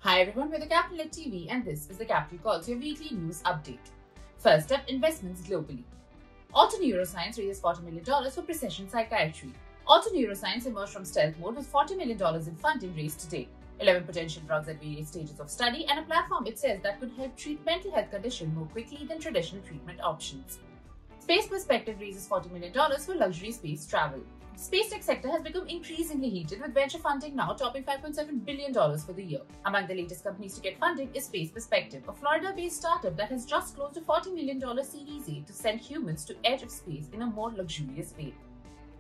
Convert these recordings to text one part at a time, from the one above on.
Hi everyone, we're the Capital Led TV and this is the Capital Calls, your weekly news update. First up, investments globally. Auto Neuroscience raises $40 million for Precision Psychiatry. Auto Neuroscience emerged from stealth mode with $40 million in funding raised today. 11 potential drugs at various stages of study and a platform it says that could help treat mental health conditions more quickly than traditional treatment options. Space Perspective raises $40 million for luxury space travel. Space tech sector has become increasingly heated with venture funding now topping $5.7 billion for the year. Among the latest companies to get funding is Space Perspective, a Florida-based startup that has just closed a $40 million Series A to send humans to edge of space in a more luxurious way.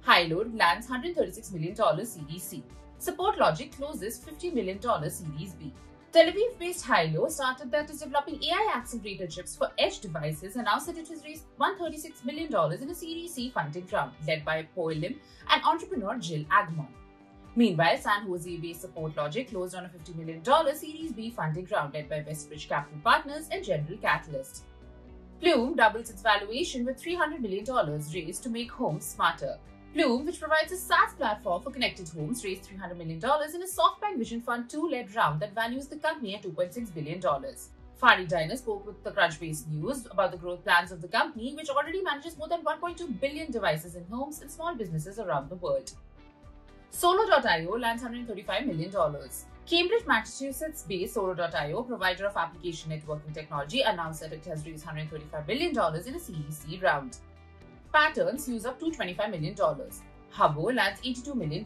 Highload lands $136 million Series C. Support Logic closes $50 million Series B. Tel Aviv-based Highload, startup that is developing AI accelerator chips for edge devices, announced that it has raised $136 million in a Series C funding round, led by Poelim and entrepreneur Jill Agmon. Meanwhile, San Jose-based Support Logic closed on a $50 million Series B funding round, led by Westbridge Capital Partners and General Catalyst. Plume doubles its valuation with $300 million raised to make homes smarter. Plume, which provides a SaaS platform for connected homes, raised $300 million in a SoftBank Vision Fund 2-led round that values the company at $2.6 billion. Fari Diner spoke with the Crunchbase News about the growth plans of the company, which already manages more than 1.2 billion devices in homes and small businesses around the world. Solo.io lands $135 million. Cambridge, Massachusetts-based Solo.io, provider of application networking technology, announced that it has raised $135 million in a Series C round. Patterns use up $225 million. Hubbo lands $82 million.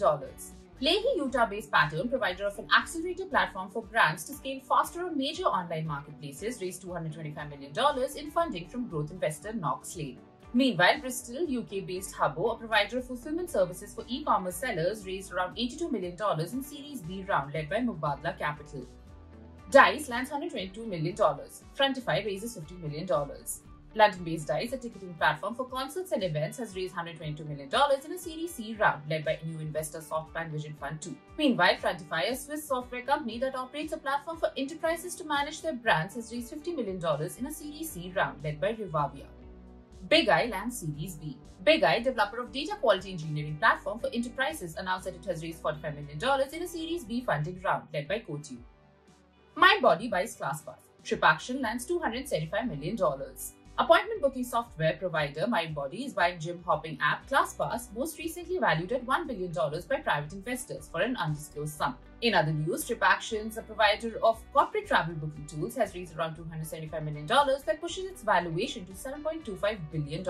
Leahy, Utah-based Pattern, provider of an accelerator platform for brands to scale faster on major online marketplaces, raised $225 million in funding from growth investor Knox Lane. Meanwhile, Bristol, UK-based Hubbo, a provider of fulfillment services for e-commerce sellers, raised around $82 million in Series B round led by Mubadala Capital. Dice lands $122 million. Frontify raises $50 million. London-based Dice, a ticketing platform for concerts and events, has raised $122 million in a Series C round, led by new investor SoftBank Vision Fund 2. Meanwhile, Frontify, a Swiss software company that operates a platform for enterprises to manage their brands, has raised $50 million in a Series C round, led by Revavia. Big Eye lands Series B. Big Eye, developer of data quality engineering platform for enterprises, announced that it has raised $45 million in a Series B funding round, led by Coatue. MindBody buys ClassPass. TripAction lands $275 million. Appointment booking software provider MindBody is buying gym hopping app ClassPass, most recently valued at $1 billion by private investors for an undisclosed sum. In other news, TripActions, a provider of corporate travel booking tools, has raised around $275 million that pushes its valuation to $7.25 billion.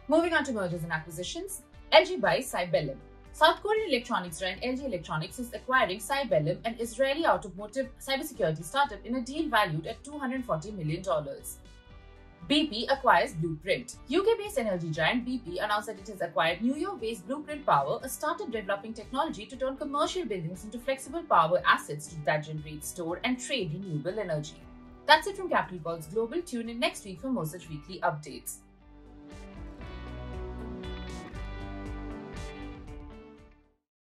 Moving on to mergers and acquisitions, LG buys Cybellum. South Korean electronics giant LG Electronics is acquiring Cybellum, an Israeli automotive cybersecurity startup, in a deal valued at $240 million. BP acquires Blueprint. UK-based energy giant BP announced that it has acquired New York-based Blueprint Power, a startup developing technology to turn commercial buildings into flexible power assets that generate, store, and trade renewable energy. That's it from Capital Calls Global. Tune in next week for more such weekly updates.